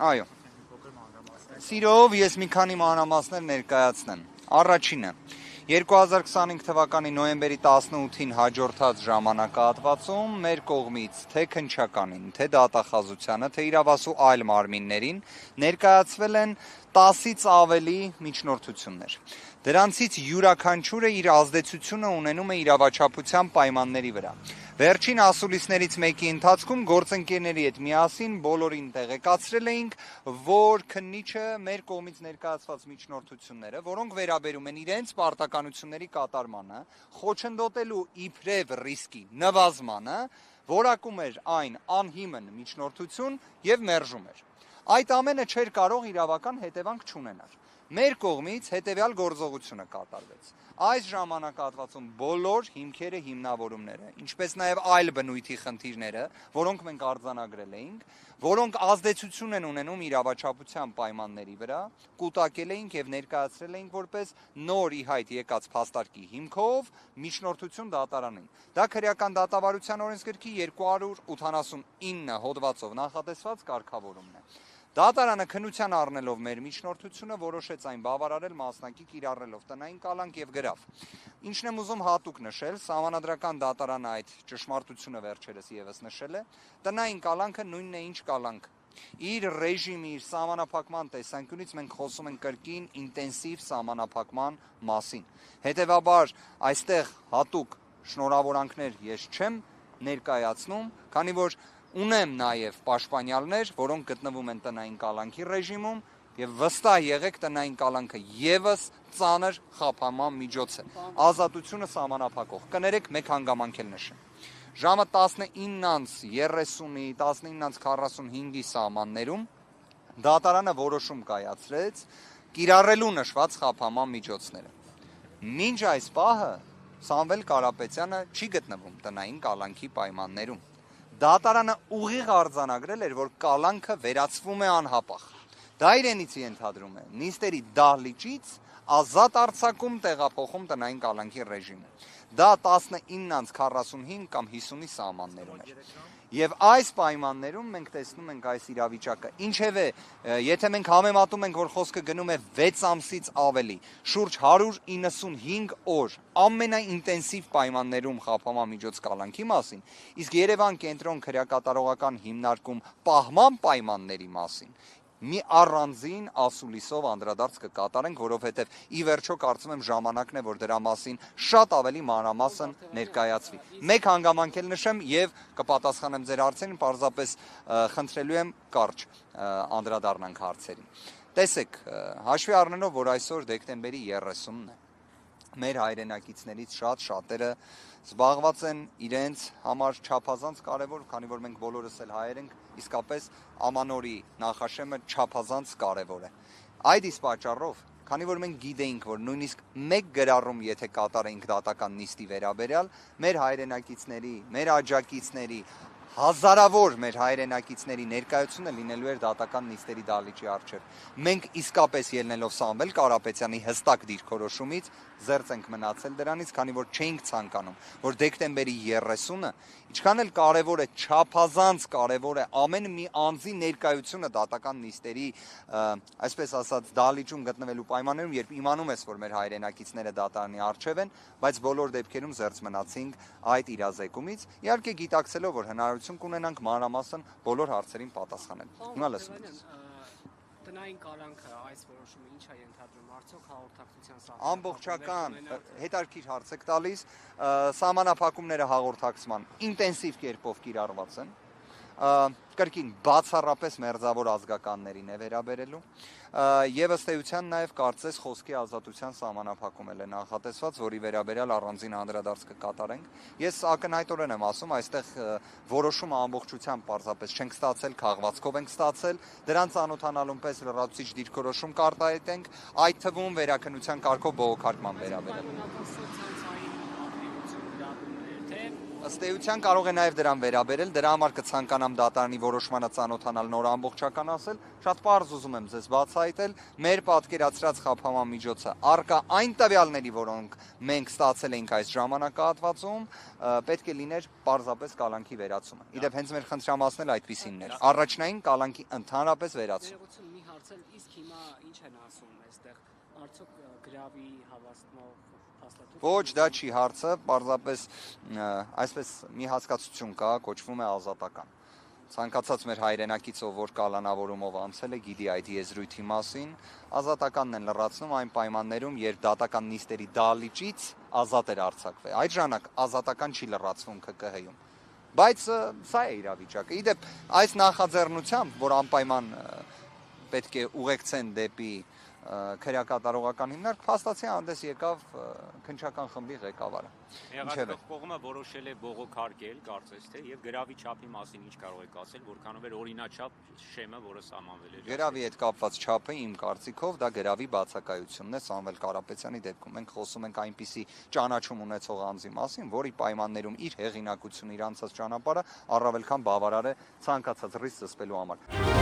Այո։ Սիրով ես մի քանի մանրամասներ ներկայացնեմ։ Առաջինը 2025 թվականի նոյեմբերի 18-ին հաջորդած ժամանակահատվածում մեր կողմից թե քննչականին, թե դատախազությանը, թե իրավասու այլ մարմիններին ներկայացվել են 10-ից ավելի միջնորդություններ։ Դրանցից յուրաքանչյուրը իր ազդեցությունը ունենում է իրավաչափության պայմանների վրա։ Վերջին ասուլիսներից մեկի ընթացքում գործընկերների հետ միասին բոլորին տեղեկացրել էինք, որ քննիչը մեր կողմից ներկայացված միջնորդությունները, որոնք վերաբերում են իրենց պարտականությունների կատարմանը, խոչընդոտելու իբրև ռիսկի նվազմանը, որակում էր այն անհիմն միջնորդություն եւ մերժում էր։ Այդ ամենը չէր կարող իրավական հետևանք չունենալ։ Մեր կողմից հետևյալ գործողությունը կատարվեց։ Այս ժամանակահատվածում բոլոր հիմքերը, հիմնավորումները, ինչպես նաև այլ բնույթի խնդիրները, որոնք մենք արձանագրել էինք, որոնք ազդեցություն են ունենում իրավաչափության պայմանների վրա, կուտակել էինք եւ ներկայացրել էինք որպես նոր ի հայտ եկած փաստարկի հիմքով միջնորդություն դատարանին։ Դա քրեական դատավարության օրենսգրքի 289 հոդվածով նախատեսված կարգավորումն է։ Դատարանը քննության առնելով մեր միջնորդությունը որոշեց այն բավարարել մասնակի կիրառելով տնային կալանք եւ գրավ։ Ինչն եմ ուզում հատուկ նշել, Սահմանադրական դատարանը այդ ճշմարտությունը վերջերս եւս նշել է, տնային կալանքը նույնն է ինչ կալանք։ Իր ռեժիմի, իր սահմանափակման տեսանկյունից մենք խոսում ենք կրկին ինտենսիվ սահմանափակման մասին։ Հետևաբար այստեղ հատուկ շնորհավորանքներ ես չեմ ներկայացնում, քանի որ ունեմ նաև պաշտպանյալներ, որոնք գտնվում են տնային կալանքի ռեժիմում եւ վստահ եղեք տնային կալանքը եւս ծանր խափանման միջոց է։ Ազատությունը սահմանափակող։ Կներեք մեկ հանգամանք էլ նշեմ։ Ժամը 19:30-ի, 19:45-ի սահմաններում դատարանը որոշում կայացրեց կիրառելու նշված խափանման միջոցները։ Մինչ այս պահը Սամվել Կարապետյանը չի գտնվում տնային կալանքի պայմաններում։ Դատարանը ուղիղ արձանագրել էր, որ կալանքը վերացվում է անհապաղ։ Դա իրենից ենթադրում է նիստերի դահլիճից ազատ արձակում տեղափոխում տնային կալանքի ռեժիմը։ Դա 19:45 կամ 50-ի սահմաններում էր։ Եվ այս պայմաններում մենք տեսնում ենք այս իրավիճակը։ Ինչևէ, եթե մենք համեմատում ենք, որ խոսքը գնում է 6 ամսից ավելի, շուրջ 195 օր ամենաինտենսիվ պայմաններում խափանման միջոց կալանքի մասին, իսկ Երևան կենտրոն քրեակատարողական հիմնարկում պահման պայմանների մասին, մի առանձին ասուլիսով անդրադարձ կկատարենք, որովհետև ի վերջո կարծում եմ ժամանակն է, որ դրա մասին շատ ավելի մանրամասն ներկայացվի։ Մեկ հանգամանք էլ նշեմ եւ կպատասխանեմ ձեր հարցերին, պարզապես խնդրելու եմ կարճ անդրադառնանք հարցերին։ Տեսեք, հաշվի առնելով, որ այսօր դեկտեմբերի 30-ն է, մեր հայրենակիցներից շատերը զբաղված են իրենց համար չափազանց կարևոր, քանի որ մենք բոլորս էլ հայեր ենք, իսկապես ամանորի նախաշեմը չափազանց կարևոր է։ Այդ իսկ պատճառով, քանի որ մենք գիտեինք, որ նույնիսկ մեկ գրառում եթե կատարեինք դատական նիստի վերաբերյալ, մեր հայրենակիցների, մեր աջակիցների, հազարավոր մեր հայրենակիցների ներկայությունը լինելու էր դատական նիստերի դահլիճի առջև։ Մենք իսկապես ելնելով Սամվել Կարապետյանի հստակ դիրքորոշումից զերծ ենք մնացել դրանից, քանի որ չէինք ցանկանում, որ դեկտեմբերի 30-ը ինչքան էլ կարևոր է, չափազանց կարևոր է ամեն մի անձի ներկայությունը դատական նիստերի, այսպես ասած, դահլիճում գտնվելու պայմաններում, երբ իմանում ես, որ մեր հայրենակիցները դատարանի առջև են, բայց բոլոր դեպքերում զերծ մնացինք այդ իրազեկումից, իհարկե գիտակցելով, որ հնարավորություն կունենանք մանրամասն բոլոր հարցերին պատասխանել։ Հիմա լսում եմ։ Տնային կալանքը այս որոշումը ինչ է ենթադրում, արդյոք հաղորդակցության սահմանափակումները ամբողջական հետարքիր հարց եք տալիս, սահմանափակումները հաղորդակցման ինտենսիվ կերպով կիրառված են, կրկին բացառապես մերձավոր ազգականներին է վերաբերելու եւ ըստ էության նաեւ կարծես խոսքի ազատության սահմանափակումել է նախատեսված, որի վերաբերյալ առանձին անդրադարձ կկատարենք։ Ես ակնհայտորեն եմ ասում, այստեղ որոշումը ամբողջությամբ պարզապես չենք ստացել, քաղվածքով ենք ստացել, դրան ծանոթանալուն պես լրացուցիչ դիրքորոշում կարտահայտենք, այդ թվում վերաքննության կարգով բողոքարկման վերաբերյալ։ ըստ էության կարող է նաև դրան վերաբերել, դրա համար կցանկանամ դատարանի որոշմանը ծանոթանալ նոր ամբողջական ասել, շատ պարզ ուզում եմ ձեզ բացահայտել, մեր պատկերացրած խափանման միջոցը առկա այն տվյալների, որոնք մենք ստացել էինք այս ժամանակահատվածում, պետք է լիներ պարզապես կալանքի վերացումը։ Իդեպ հենց մեր խնդրամասն էլ այդպիսինն էր։ Առաջնային կալանքի ընդհանրապես վերացում։ Ներողություն մի հարցել, իսկ հիմա ինչ են ասում այստեղ, արդյոք գրավի հավաստմող փաստաթուղթ։ Ոչ, դա չի հարցը, պարզապես այսպես մի հասկացություն կա, կոչվում է ազատական։ Ցանկացած մեր հայրենակիցով, որ կալանավորումով անցել է, գիտի այդ եզրույթի մասին, ազատականն են լրացնում այն պայմաններում, երբ դատական նիստերի դահլիճից ազատ էր արձակվել։ Այդ ժամանակ ազատական չի լրացվում ԿԿՀ-ում։ Բայց սա է իրավիճակը։ Իդեպ այս նախաձեռնությամբ, որ անպայման պետք է ուղեկցեն դեպի քրեակատարողական հիմնարկ, փաստացի հանդես եկավ քննչական խմբի ղեկավարը։ Եղարկող կողմը որոշել է բողոքարկել, կարծես թե, եւ գրավի չափի մասին ինչ կարող եք ասել, որքանով էր օրինաչափ շեմը, որը սահմանվել էր։ Գրավի հետ կապված չափը իմ կարծիքով դա գրավի բացակայությունն է Սամվել Կարապետյանի դեպքում։ Մենք խոսում ենք այնպիսի ճանաչում ունեցող անձի մասին, որի պայմաններում իր հեղինակությունը, իր անցած ճանապարհը առավել քան բավարար է ցանկացած ռիսկ զսպելու համար։